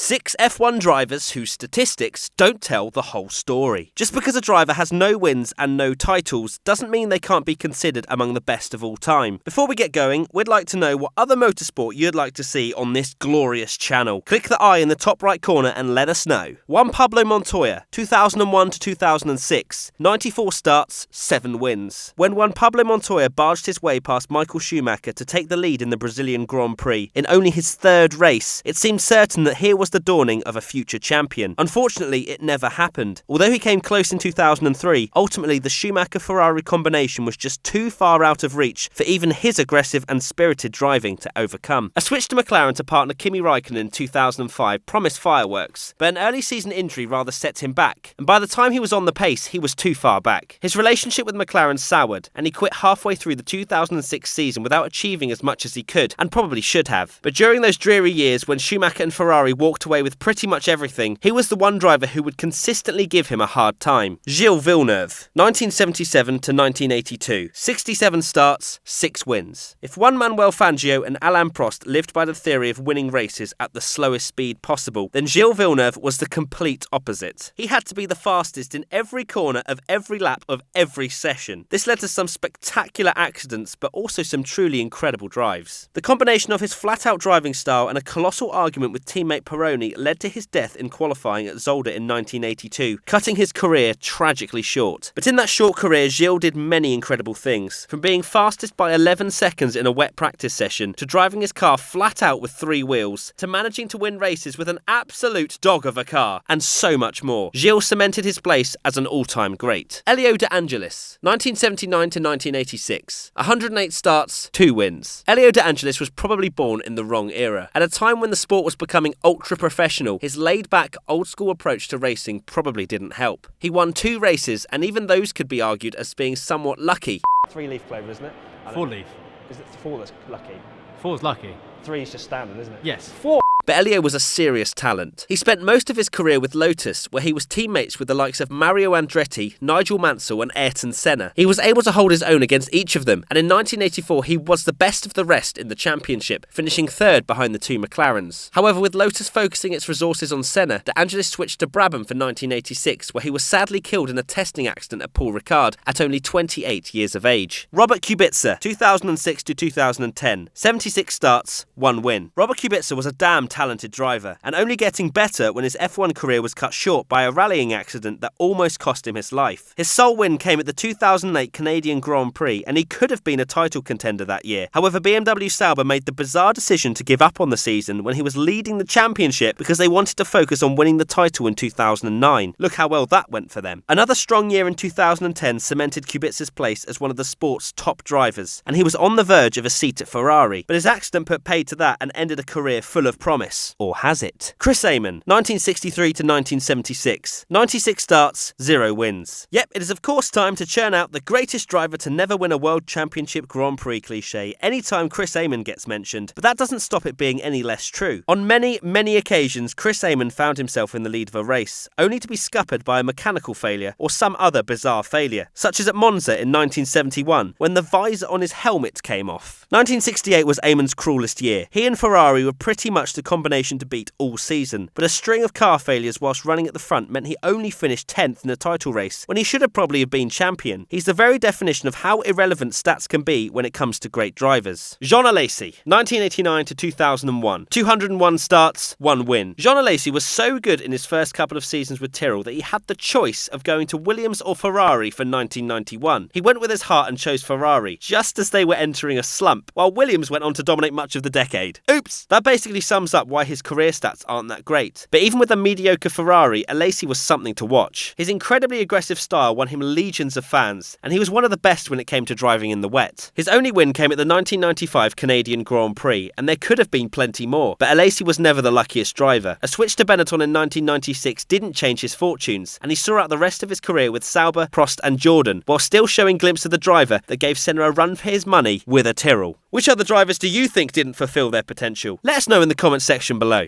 6 F1 drivers whose statistics don't tell the whole story. Just because a driver has no wins and no titles doesn't mean they can't be considered among the best of all time. Before we get going, we'd like to know what other motorsport you'd like to see on this glorious channel. Click the eye in the top right corner and let us know. Juan Pablo Montoya, 2001 to 2006, 94 starts, 7 wins. When Juan Pablo Montoya barged his way past Michael Schumacher to take the lead in the Brazilian Grand Prix in only his 3rd race, it seemed certain that here was the dawning of a future champion. Unfortunately, it never happened. Although he came close in 2003, ultimately the Schumacher-Ferrari combination was just too far out of reach for even his aggressive and spirited driving to overcome. A switch to McLaren to partner Kimi Raikkonen in 2005 promised fireworks, but an early season injury rather set him back, and by the time he was on the pace, he was too far back. His relationship with McLaren soured, and he quit halfway through the 2006 season without achieving as much as he could, and probably should have. But during those dreary years when Schumacher and Ferrari walked away with pretty much everything, he was the one driver who would consistently give him a hard time. Gilles Villeneuve, 1977 to 1982, 67 starts, 6 wins. If Juan Manuel Fangio and Alain Prost lived by the theory of winning races at the slowest speed possible, then Gilles Villeneuve was the complete opposite. He had to be the fastest in every corner of every lap of every session. This led to some spectacular accidents, but also some truly incredible drives. The combination of his flat-out driving style and a colossal argument with teammate Pironi led to his death in qualifying at Zolder in 1982, cutting his career tragically short. But in that short career, Gilles did many incredible things, from being fastest by 11 seconds in a wet practice session, to driving his car flat out with 3 wheels, to managing to win races with an absolute dog of a car, and so much more. Gilles cemented his place as an all-time great. ELIO de Angelis, 1979 to 1986, 108 starts, 2 wins. ELIO de Angelis was probably born in the wrong era. At a time when the sport was becoming ultra-professional, his laid-back, old-school approach to racing probably didn't help. He won 2 races, and even those could be argued as being somewhat lucky. 3-leaf clover, isn't it? 4-leaf. Is it 4 that's lucky? 4's lucky. 3 is just standard, isn't it? Yes. 4. But ELIO was a serious talent. He spent most of his career with Lotus, where he was teammates with the likes of Mario Andretti, Nigel Mansell and Ayrton Senna. He was able to hold his own against each of them, and in 1984 he was the best of the rest in the championship, finishing 3rd behind the 2 McLarens. However, with Lotus focusing its resources on Senna, De Angelis switched to Brabham for 1986, where he was sadly killed in a testing accident at Paul Ricard at only 28 years of age. Robert Kubica, 2006 to 2010, 76 starts, 1 win. Robert Kubica was a damn talented driver, and only getting better when his F1 career was cut short by a rallying accident that almost cost him his life. His sole win came at the 2008 Canadian Grand Prix, and he could have been a title contender that year. However, BMW Sauber made the bizarre decision to give up on the season when he was leading the championship because they wanted to focus on winning the title in 2009. Look how well that went for them. Another strong year in 2010 cemented Kubica's place as one of the sport's top drivers, and he was on the verge of a seat at Ferrari, but his accident put paid to that and ended a career full of promise. Or has it? Chris Amon, 1963 to 1976, 96 starts, 0 wins. Yep, it is of course time to churn out the greatest driver to never win a World Championship Grand Prix cliché anytime Chris Amon gets mentioned, but that doesn't stop it being any less true. On many, many occasions, Chris Amon found himself in the lead of a race, only to be scuppered by a mechanical failure or some other bizarre failure, such as at Monza in 1971, when the visor on his helmet came off. 1968 was Amon's cruelest year. He and Ferrari were pretty much the combination to beat all season, but a string of car failures whilst running at the front meant he only finished 10th in the title race, when he should have probably have been champion. He's the very definition of how irrelevant stats can be when it comes to great drivers. Jean Alesi, 1989 to 2001, 201 starts, 1 win. Jean Alesi was so good in his first couple of seasons with Tyrrell that he had the choice of going to Williams or Ferrari for 1991. He went with his heart and chose Ferrari, just as they were entering a slump, while Williams went on to dominate much of the decade. Oops! That basically sums up why his career stats aren't that great. But even with a mediocre Ferrari, Alesi was something to watch. His incredibly aggressive style won him legions of fans, and he was one of the best when it came to driving in the wet. His only win came at the 1995 Canadian Grand Prix, and there could have been plenty more, but Alesi was never the luckiest driver. A switch to Benetton in 1996 didn't change his fortunes, and he saw out the rest of his career with Sauber, Prost and Jordan, while still showing glimpses of the driver that gave Senna a run for his money with a Tyrrell. Which other drivers do you think didn't fulfill their potential? Let us know in the comments section below.